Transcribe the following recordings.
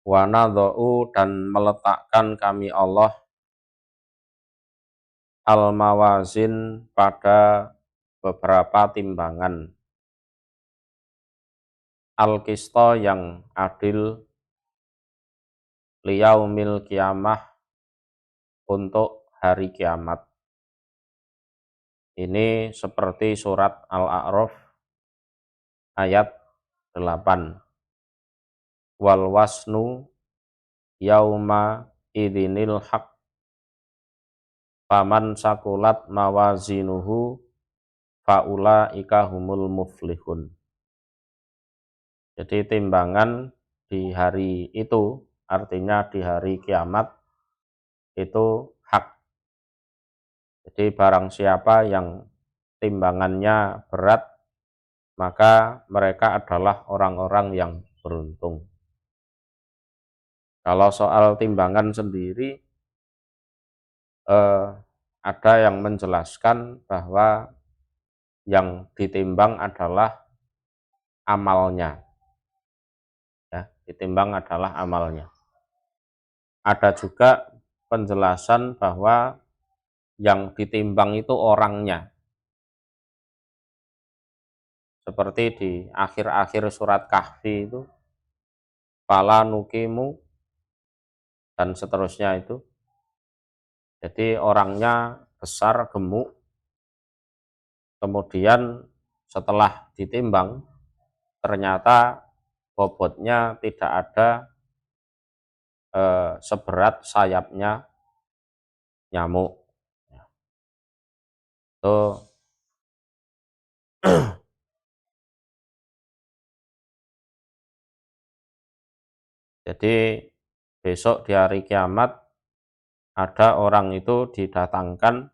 wa nadha'u dan meletakkan kami Allah al-mawazin pada beberapa timbangan al-qista yang adil liyaumil kiamah untuk hari kiamat. Ini seperti surat Al-A'raf ayat 8. Wal wasnu yauma idzinil haq faman sakulat mawazinuhu faulaika humul muflihun. Jadi timbangan di hari itu, artinya di hari kiamat, itu hak. Jadi barang siapa yang timbangannya berat, maka mereka adalah orang-orang yang beruntung. Kalau soal timbangan sendiri, ada yang menjelaskan bahwa yang ditimbang adalah amalnya. Ya, ditimbang adalah amalnya. Ada juga penjelasan bahwa yang ditimbang itu orangnya. Seperti di akhir-akhir surat Kahfi itu, fala nukimu dan seterusnya itu. Jadi orangnya besar, gemuk, kemudian setelah ditimbang, ternyata bobotnya tidak ada seberat sayapnya nyamuk. Itu jadi besok di hari kiamat ada orang itu didatangkan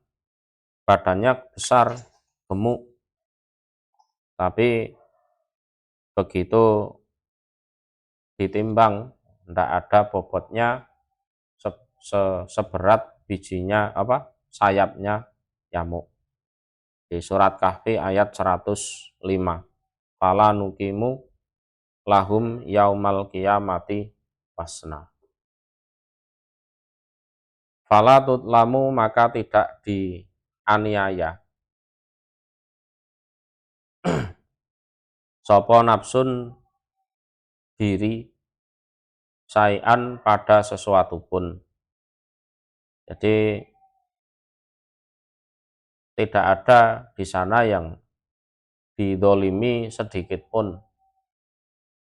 badannya besar, gemuk, tapi begitu ditimbang tidak ada bobotnya seberat bijinya sayapnya nyamuk. Di surat Kahfi ayat 105. Fala nukimu lahum yaumal qiyamati wasna. Fala tutlamu maka tidak dianiaya. Sopo nafsun diri sayan pada sesuatu pun. Jadi tidak ada di sana yang didolimi sedikit pun.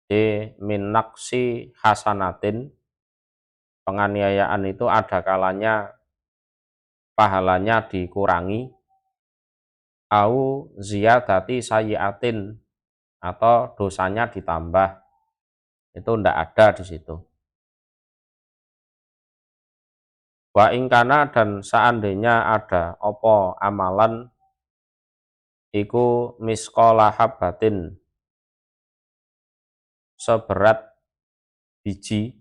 Di min naqsi hasanatin, penganiayaan itu ada kalanya pahalanya dikurangi, au ziyadati sayyiatin, atau dosanya ditambah. Itu tidak ada di situ. Wa ingkana dan seandainya ada opo amalan iku misqala habbatin, seberat biji.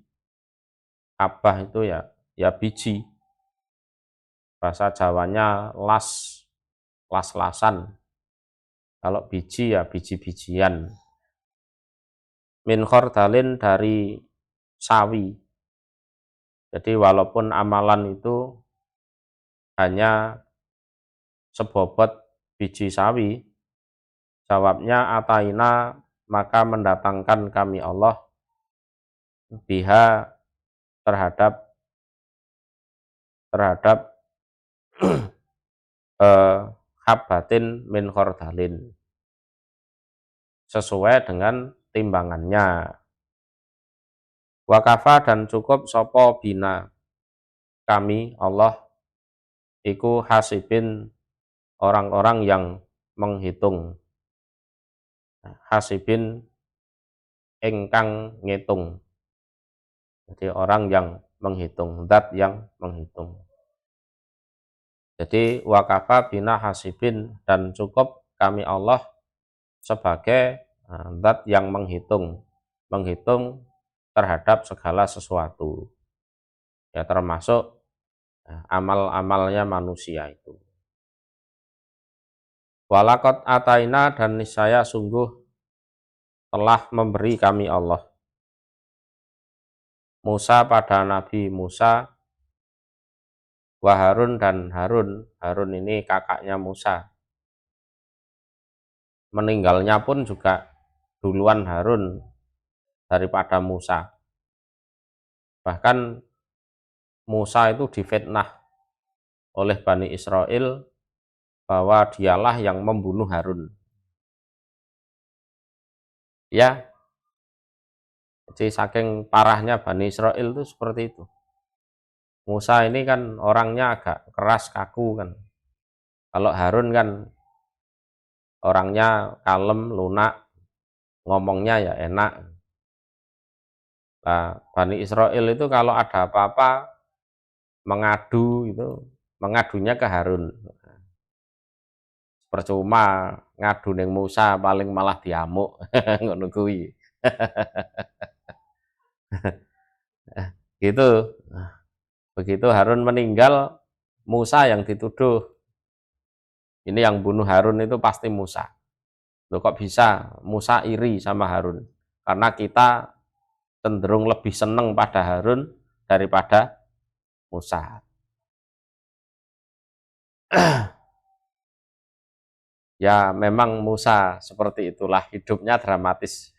Habbah itu ya biji. Bahasa Jawanya las-lasan. Kalau biji ya biji-bijian. Min khordalin dari sawi. Jadi walaupun amalan itu hanya sebobot biji sawi, jawabnya ataina maka mendatangkan kami Allah biha terhadap habbatin min khordalin, sesuai dengan timbangannya. Wakafa dan cukup sopo bina kami Allah iku hasibin orang-orang yang menghitung. Hasibin engkang ngitung. Jadi orang yang menghitung, zat yang menghitung. Jadi wakafa bina hasibin dan cukup kami Allah sebagai zat yang menghitung terhadap segala sesuatu. Ya termasuk amal-amalnya manusia itu. Walakot ataina dan niscaya sungguh telah memberi kami Allah Musa pada Nabi Musa, wa Harun dan Harun. Harun ini kakaknya Musa. Meninggalnya pun juga duluan Harun daripada Musa. Bahkan Musa itu difitnah oleh Bani Israel bahwa dialah yang membunuh Harun. Ya, jadi saking parahnya Bani Israel itu seperti itu. Musa ini kan orangnya agak keras kaku kan. Kalau Harun kan orangnya kalem, lunak, ngomongnya ya enak. Nah, Bani Israel itu kalau ada apa-apa mengadu itu, mengadunya ke Harun. Percuma ngadu ning Musa paling malah diamuk ngono kuwi. Gitu. Begitu Harun meninggal, Musa yang dituduh. Ini yang bunuh Harun itu pasti Musa. Loh kok bisa Musa iri sama Harun? Karena kita cenderung lebih seneng pada Harun daripada Musa. Ya memang Musa seperti itulah, hidupnya dramatis.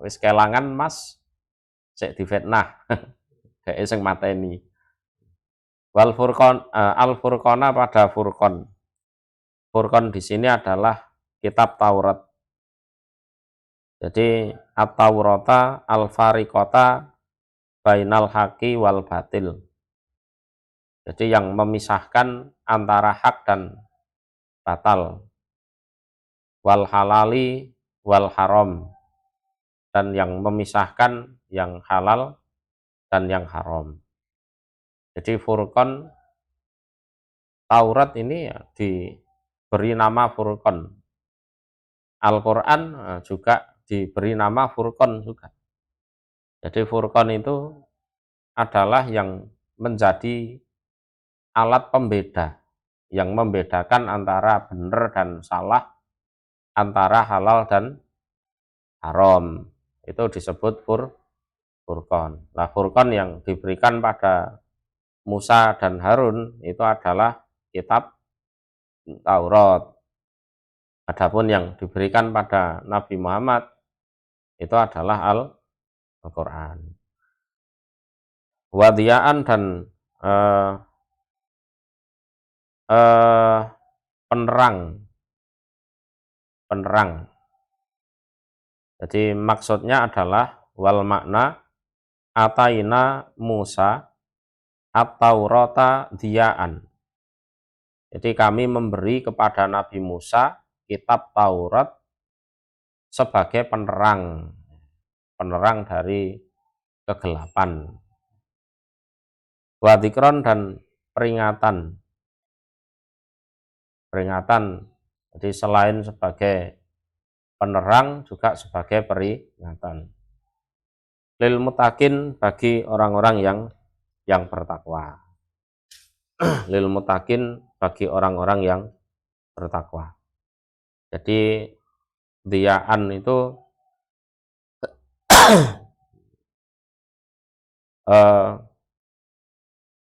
Wis kelangan Mas, sik difitnah. Dhek sing mateni. Wal Furqan, al Furqana pada Furqan. Furqan di sini adalah kitab Taurat. Jadi at-Taurata al-Fariqata bainal haqi wal batil. Jadi yang memisahkan antara hak dan batal. Wal halali wal haram. Dan yang memisahkan yang halal dan yang haram. Jadi Furqan, Taurat ini ya diberi nama Furqan. Al-Quran juga diberi nama Furqan juga. Jadi Furqan itu adalah yang menjadi alat pembeda, yang membedakan antara benar dan salah, antara halal dan haram. Itu disebut Furqan. Nah, Furqan yang diberikan pada Musa dan Harun itu adalah kitab Taurat. Adapun yang diberikan pada Nabi Muhammad itu adalah Al-Quran. Wadiyaan dan penerang. Jadi maksudnya adalah wal makna ataina Musa at-Taurata diyaan. Jadi kami memberi kepada Nabi Musa kitab Taurat sebagai penerang dari kegelapan. Wadikron dan peringatan. Jadi selain sebagai penerang juga sebagai peringatan. Lil mutakin bagi orang-orang yang bertakwa. Lil mutakin bagi orang-orang yang bertakwa. Jadi diyaan itu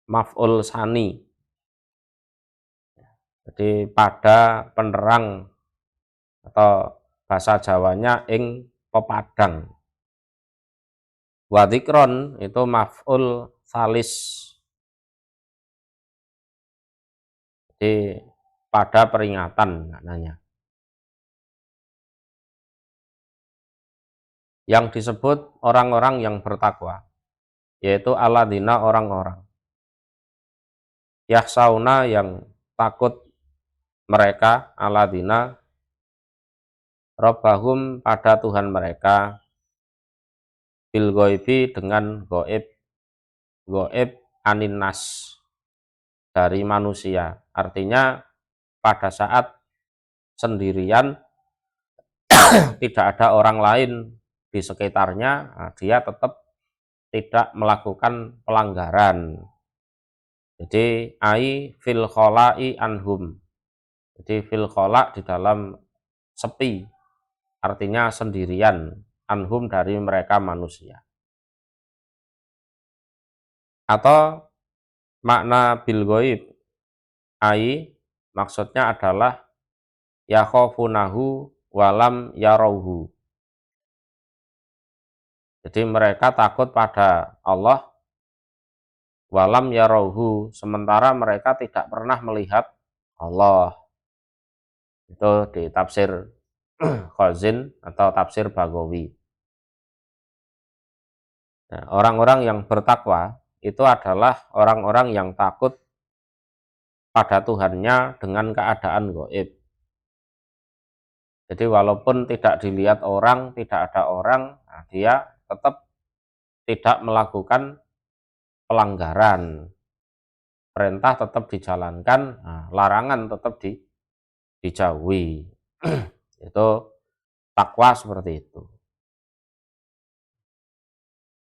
maf'ul sani. Jadi pada penerang atau bahasa Jawanya ing pepadang. Wadikron itu maf'ul salis. Jadi pada peringatan maknanya. Yang disebut orang-orang yang bertakwa, yaitu alladzina orang-orang. Yakhsauna yang takut mereka, alladzina Rabbahum pada Tuhan mereka, bil ghaibi dengan goib anin nas dari manusia. Artinya pada saat sendirian tidak ada orang lain di sekitarnya, dia tetap tidak melakukan pelanggaran. Jadi ai fil khola'i anhum. Jadi fil khola di dalam sepi, artinya sendirian, anhum dari mereka manusia. Atau makna bil ghaib ai maksudnya adalah yakhafunahu walam yarauhu. Jadi mereka takut pada Allah walam yarauhu, sementara mereka tidak pernah melihat Allah. Itu di tafsir Khazin atau tafsir Baghawi. Nah, orang-orang yang bertakwa itu adalah orang-orang yang takut pada Tuhannya dengan keadaan gaib. Jadi walaupun tidak dilihat orang, tidak ada orang, nah dia tetap tidak melakukan pelanggaran. Perintah tetap dijalankan, nah, larangan tetap dijauhi. Itu takwa seperti itu.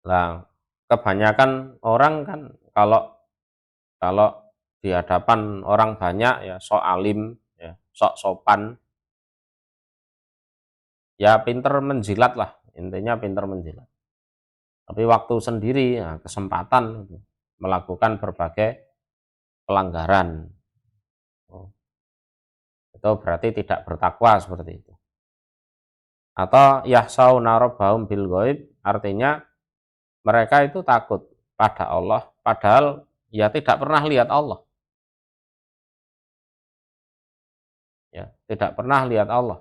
Nah, kebanyakan orang kan kalau di hadapan orang banyak ya sok alim, ya, sok sopan, ya pinter menjilat lah, intinya pinter menjilat. Tapi waktu sendiri ya, kesempatan melakukan berbagai pelanggaran. Itu berarti tidak bertakwa seperti itu. Atau yahsauna rabbahum bil ghaib, artinya mereka itu takut pada Allah padahal ya tidak pernah lihat Allah. Ya, tidak pernah lihat Allah.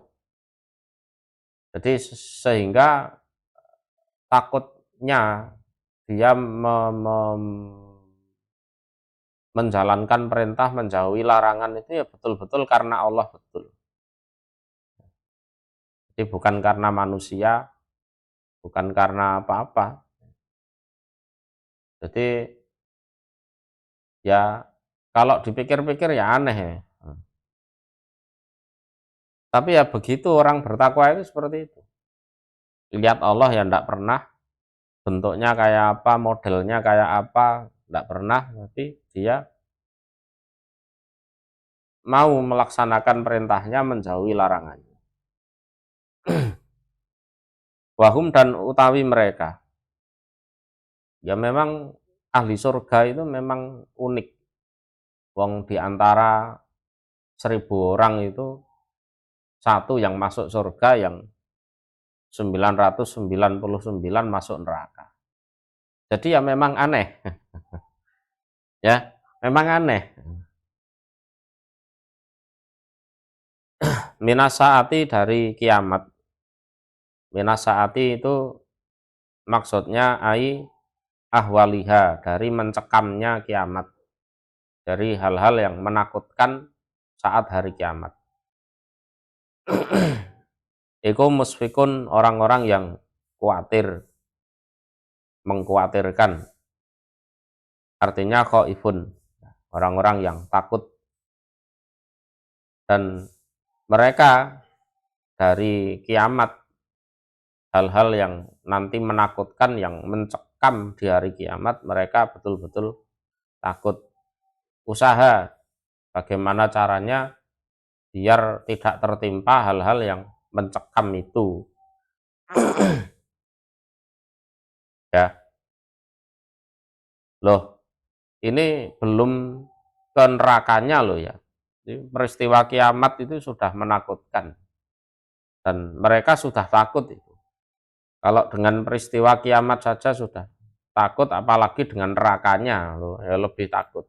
Jadi sehingga takutnya dia menjalankan perintah, menjauhi larangan itu ya betul-betul karena Allah betul. Jadi bukan karena manusia, bukan karena apa-apa. Jadi ya kalau dipikir-pikir ya aneh ya. Tapi ya begitu orang bertakwa itu seperti itu. Lihat Allah ya enggak pernah, bentuknya kayak apa, modelnya kayak apa, enggak pernah, tapi dia mau melaksanakan perintahnya, menjauhi larangannya. Wahum dan utawi mereka. Ya memang ahli surga itu memang unik. Wong di antara 1000 orang itu satu yang masuk surga, yang 999 masuk neraka. Jadi ya memang aneh. Ya, memang aneh. Minasaati dari kiamat. Minasaati itu maksudnya ai ahwaliha, dari mencekamnya kiamat. Dari hal-hal yang menakutkan saat hari kiamat. Iku musfikun, orang-orang yang khawatir, mengkhawatirkan. Artinya khaifun, orang-orang yang takut. Dan mereka dari kiamat, hal-hal yang nanti menakutkan, yang mencekam di hari kiamat, mereka betul-betul takut. Usaha bagaimana caranya biar tidak tertimpa hal-hal yang mencekam itu. Ya. Loh, ini belum ke nerakanya loh ya. Jadi peristiwa kiamat itu sudah menakutkan. Dan mereka sudah takut itu. Kalau dengan peristiwa kiamat saja sudah takut, apalagi dengan nerakanya loh, ya lebih takut.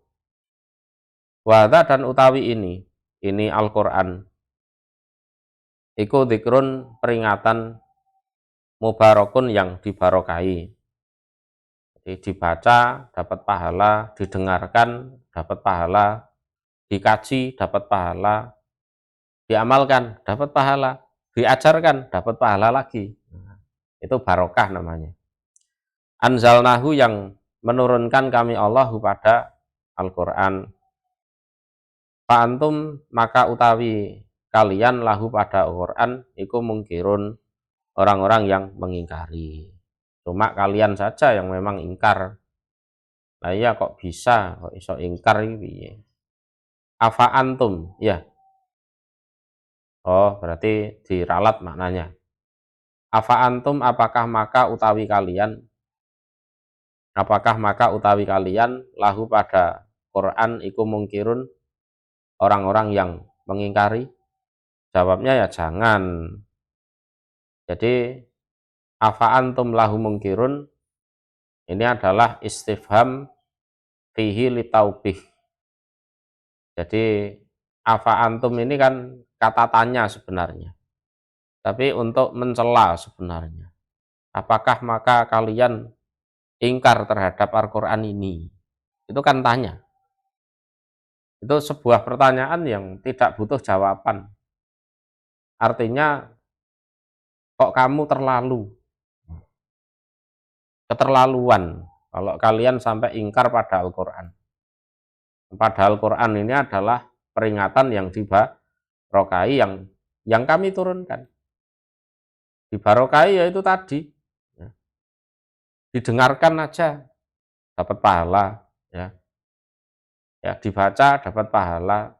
Wada dan utawi ini Al-Quran. Iku dzikrun, peringatan, mubarakun yang dibarokahi. Jadi dibaca dapat pahala, didengarkan dapat pahala, dikaji dapat pahala, diamalkan dapat pahala, diajarkan dapat pahala lagi. Itu barokah namanya. Anzalnahu, yang menurunkan kami Allah pada Al-Quran. Fa'antum, maka utawi kalian lahu pada Al-Quran, iku mungkirun, orang-orang yang mengingkari. Cuma kalian saja yang memang ingkar. Nah iya kok bisa, kok iso ingkar ini. Afa antum, ya. Oh berarti diralat maknanya. Afa antum apakah maka utawi kalian lahu pada Quran iku mungkirun orang-orang yang mengingkari? Jawabnya ya jangan. Jadi afa antum lahu mungkirun ini adalah istifham fihi litaubih. Jadi afa antum ini kan kata tanya sebenarnya. Tapi untuk mencela sebenarnya. Apakah maka kalian ingkar terhadap Al-Quran ini? Itu kan tanya. Itu sebuah pertanyaan yang tidak butuh jawaban. Artinya, kok kamu keterlaluan kalau kalian sampai ingkar pada Al-Quran. Padahal Al-Quran ini adalah peringatan yang dibarokai yang kami turunkan. Dibarokai yaitu tadi, ya. Didengarkan aja dapat pahala, ya. Ya, dibaca dapat pahala,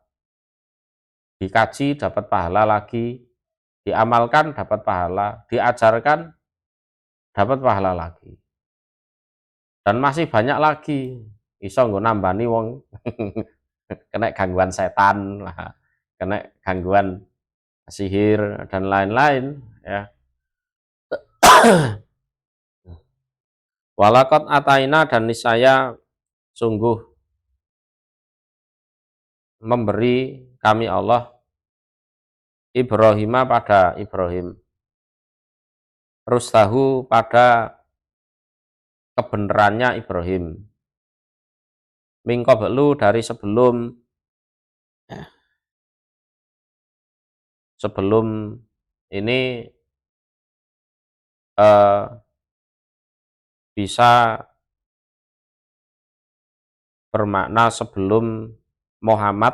dikaji dapat pahala lagi, diamalkan dapat pahala, diajarkan dapat pahala lagi. Dan masih banyak lagi, iso nggo nambani wong kena gangguan setan, kena gangguan sihir dan lain-lain, ya. Walakot ataina dan niscaya sungguh memberi kami Allah Ibrahim pada Ibrahim, rustahu pada kebenarannya Ibrahim, min qablu dari sebelum ini bisa bermakna sebelum Muhammad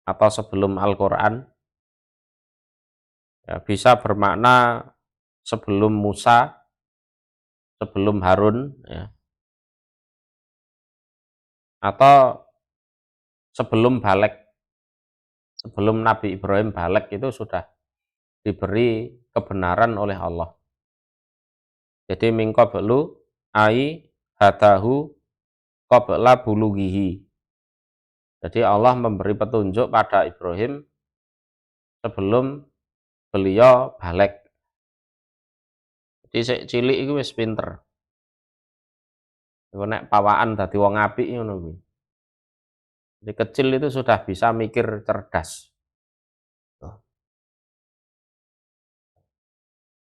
atau sebelum Al-Quran, ya, bisa bermakna sebelum Musa, sebelum Harun, ya, atau sebelum Balek, sebelum Nabi Ibrahim Balek itu sudah diberi kebenaran oleh Allah. Jadi min qablu ai hadahu qabla bulughihi. Jadi Allah memberi petunjuk pada Ibrahim sebelum beliau balek. Jadi sik cilik iku wis pinter. Iku nek pawaan dadi wong apik ngono kuwi. Jadi kecil itu sudah bisa mikir cerdas.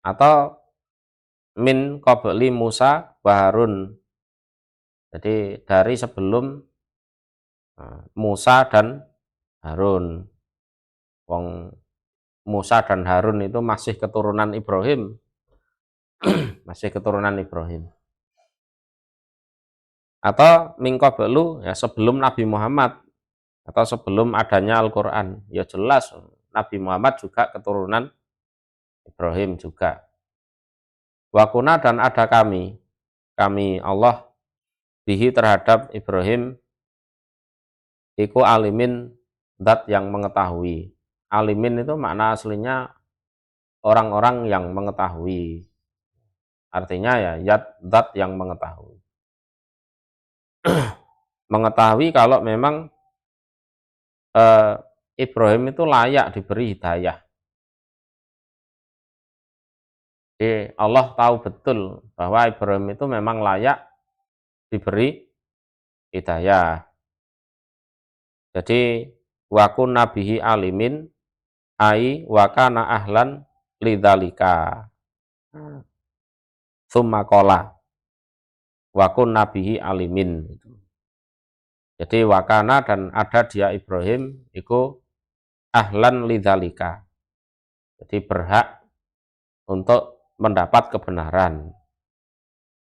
Atau min qabli Musa wa Harun. Jadi dari sebelum Musa dan Harun. Wong Musa dan Harun itu masih keturunan Ibrahim. Masih keturunan Ibrahim. Atau min qablu ya sebelum Nabi Muhammad atau sebelum adanya Al-Qur'an. Ya jelas Nabi Muhammad juga keturunan Ibrahim juga. Wakuna dan ada kami Allah bihi terhadap Ibrahim iku alimin zat yang mengetahui. Alimin itu makna aslinya orang-orang yang mengetahui. Artinya ya zat yang mengetahui. Mengetahui kalau memang Ibrahim itu layak diberi hidayah. Jadi Allah tahu betul bahwa Ibrahim itu memang layak diberi hidayah. Jadi wakun nabihi alimin ai wakana ahlan lidzalika. Summa qala wakun nabihi alimin. Jadi wakana dan ada dia Ibrahim itu ahlan lidzalika. Jadi berhak untuk mendapat kebenaran.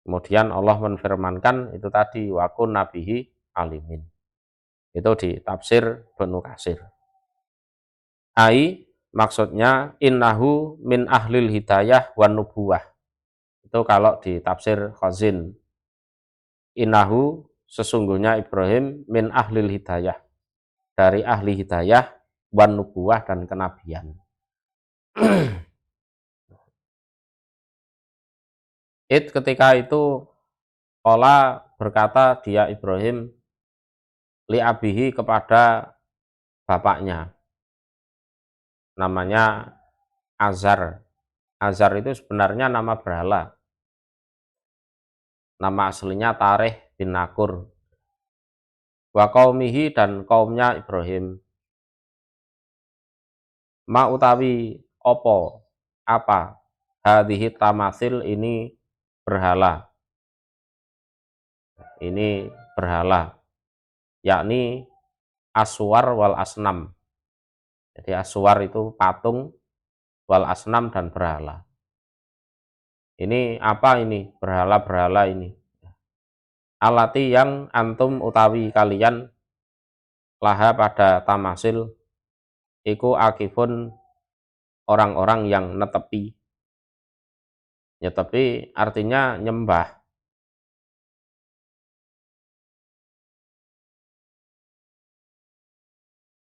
Kemudian Allah menfirmankan itu tadi wakun nabihi alimin. Itu di tafsir Ibnu Katsir. Ai maksudnya innahu min ahlil hidayah wan nubuwah. Itu kalau di tafsir Khazin. Innahu sesungguhnya Ibrahim min ahlil hidayah. Dari ahli hidayah wan nubuwah dan kenabian. Ketika itu qala berkata dia Ibrahim li abihi kepada bapaknya, namanya Azar. Azar itu sebenarnya nama berhala. Nama aslinya Tareh bin Nakur. Wa qaumihi dan kaumnya Ibrahim. Ma utawi opo apa hadhihi tamasil ini berhala. Ini berhala, yakni aswar wal asnam. Jadi aswar itu patung, wal asnam dan berhala. Ini apa ini? Berhala-berhala ini. Alati yang antum utawi kalian laha pada tamasil iku akifun orang-orang yang netepi. Netepi artinya nyembah.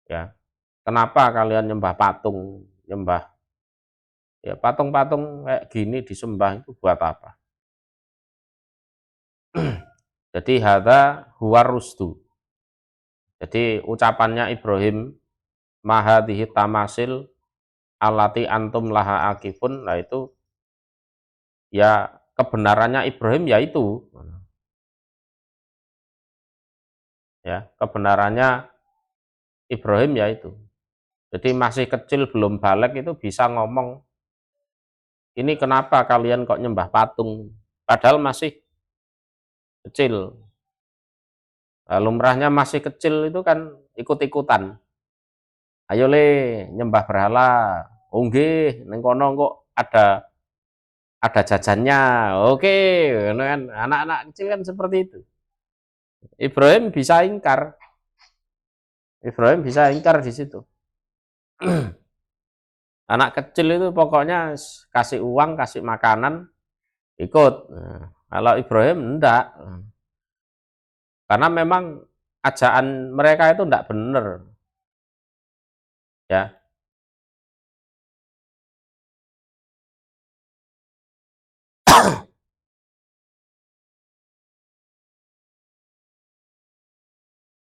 Ya. Kenapa kalian nyembah patung, nyembah ya patung-patung kayak gini disembah itu buat apa? Jadi hadza huwa rusdu. Jadi ucapannya Ibrahim mahadhihi tamasil alati antum laha akifun, nah itu ya kebenarannya Ibrahim yaitu ya kebenarannya Ibrahim yaitu. Jadi masih kecil belum balik itu bisa ngomong, ini kenapa kalian kok nyembah patung? Padahal masih kecil. Nah, lumrahnya masih kecil itu kan ikut-ikutan. Ayo le nyembah berhala. Oh nggih, ning kono kok ada jajannya. Oke, kan anak-anak kecil kan seperti itu. Ibrahim bisa ingkar. Ibrahim bisa ingkar di situ. Anak kecil itu pokoknya kasih uang, kasih makanan, ikut. Nah, kalau Ibrahim enggak. Karena memang ajaan mereka itu enggak benar. Ya.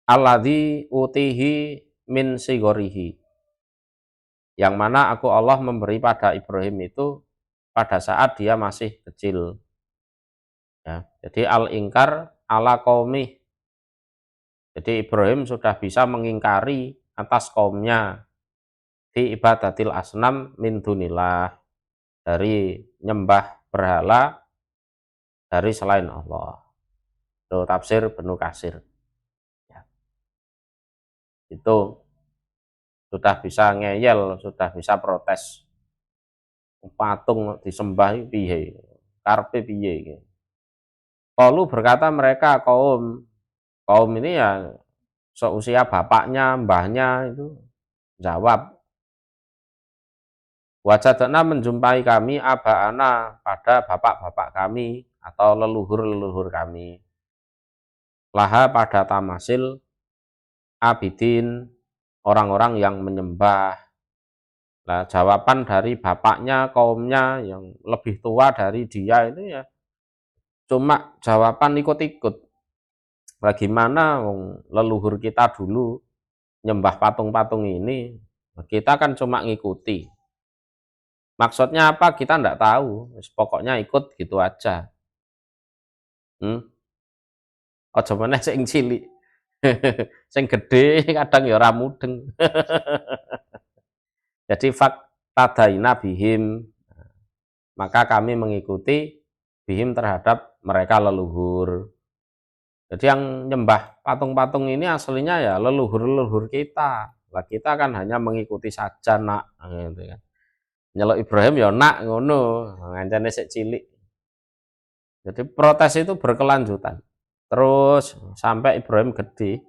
Alladzi utihi min sigorihi. Yang mana aku Allah memberi pada Ibrahim itu pada saat dia masih kecil. Ya, jadi al-ingkar ala qaumih. Jadi Ibrahim sudah bisa mengingkari atas kaumnya di ibadatil asnam min dunillah, dari nyembah berhala dari selain Allah. Itu tafsir Ibnu Katsir. Ya, itu sudah bisa ngeyel, sudah bisa protes. Patung disembah piye? Karepe piye? Qalu berkata mereka kaum ini ya seusia bapaknya, mbahnya itu jawab, wajadna menjumpai kami abaana pada bapak-bapak kami atau leluhur-leluhur kami. Laha pada tamasil abidin, orang-orang yang menyembah. Nah, jawaban dari bapaknya, kaumnya yang lebih tua dari dia itu ya cuma jawaban ikut-ikut. Bagaimana leluhur kita dulu nyembah patung-patung ini, kita kan cuma ngikuti. Maksudnya apa kita enggak tahu, pokoknya ikut gitu aja. Aja meneh sing cilik. Sing gede kadang ya ora mudeng. Jadi faktadaina bihim, maka kami mengikuti bihim terhadap mereka leluhur. Jadi yang nyembah patung-patung ini aslinya ya leluhur-leluhur kita. Lah kita kan hanya mengikuti saja nak, gitu kan. Nyeluk Ibrahim ya nak ngono, ngancane sik cilik. Jadi protes itu berkelanjutan. Terus sampai Ibrahim gede.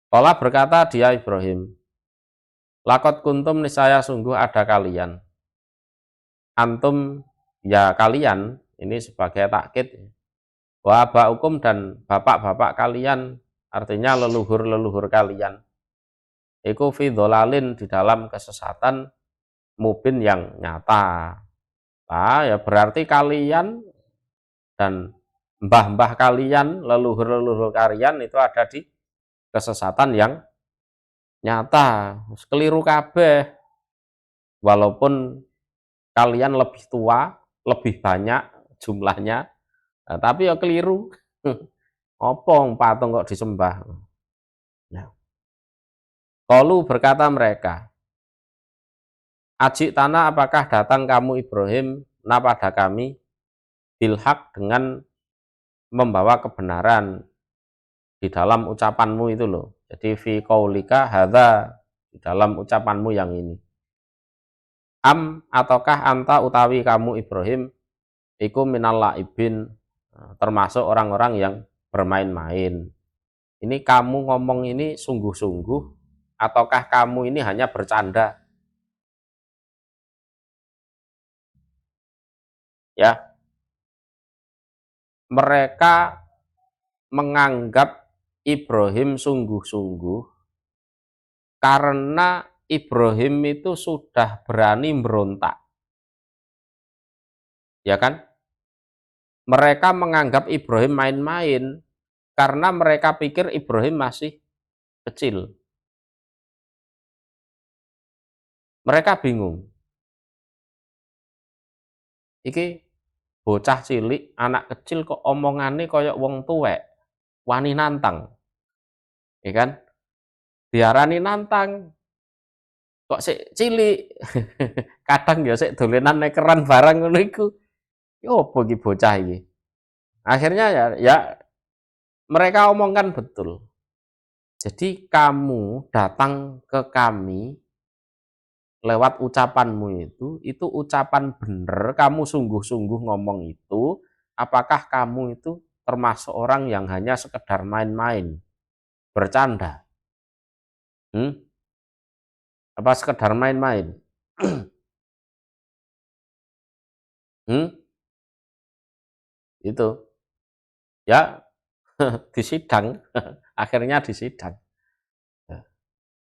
Qala berkata dia Ibrahim, lakot kuntum niscaya sungguh ada kalian. Antum ya kalian, ini sebagai takkid. Wa ba'ukum dan bapak-bapak kalian, artinya leluhur-leluhur kalian. Iku fi dholalin di dalam kesesatan mubin yang nyata. Ya berarti kalian dan mbah-mbah kalian, leluhur-leluhur kalian itu ada di kesesatan yang nyata, keliru kabeh. Walaupun kalian lebih tua, lebih banyak jumlahnya, nah, tapi ya keliru. Opong patung kok disembah. Nah, qalu berkata mereka, ajik tanah apakah datang kamu Ibrahim na pada kami bilhaq dengan membawa kebenaran di dalam ucapanmu itu loh. Jadi fi qaulika hadza, di dalam ucapanmu yang ini. Am ataukah anta utawi kamu Ibrahim iku minal laibin, termasuk orang-orang yang bermain-main. Ini kamu ngomong ini sungguh-sungguh ataukah kamu ini hanya bercanda? Ya, mereka menganggap Ibrahim sungguh-sungguh karena Ibrahim itu sudah berani berontak. Ya kan? Mereka menganggap Ibrahim main-main karena mereka pikir Ibrahim masih kecil. Mereka bingung. Iki bocah cilik, anak kecil kok omongane koyok wong tuwek, wani nantang. Ya kan? Diarani nantang, kok sik cilik. Kadang ya sik dolenan nekeran barang ngono iku. Ya opo iki bocah iki? Akhirnya ya mereka omongkan betul. Jadi kamu datang ke kami lewat ucapanmu itu ucapan bener, kamu sungguh-sungguh ngomong itu, apakah kamu itu termasuk orang yang hanya sekedar main-main, bercanda? Hmm? Apa sekedar main-main? Hmm? Itu. Ya, disidang, akhirnya disidang.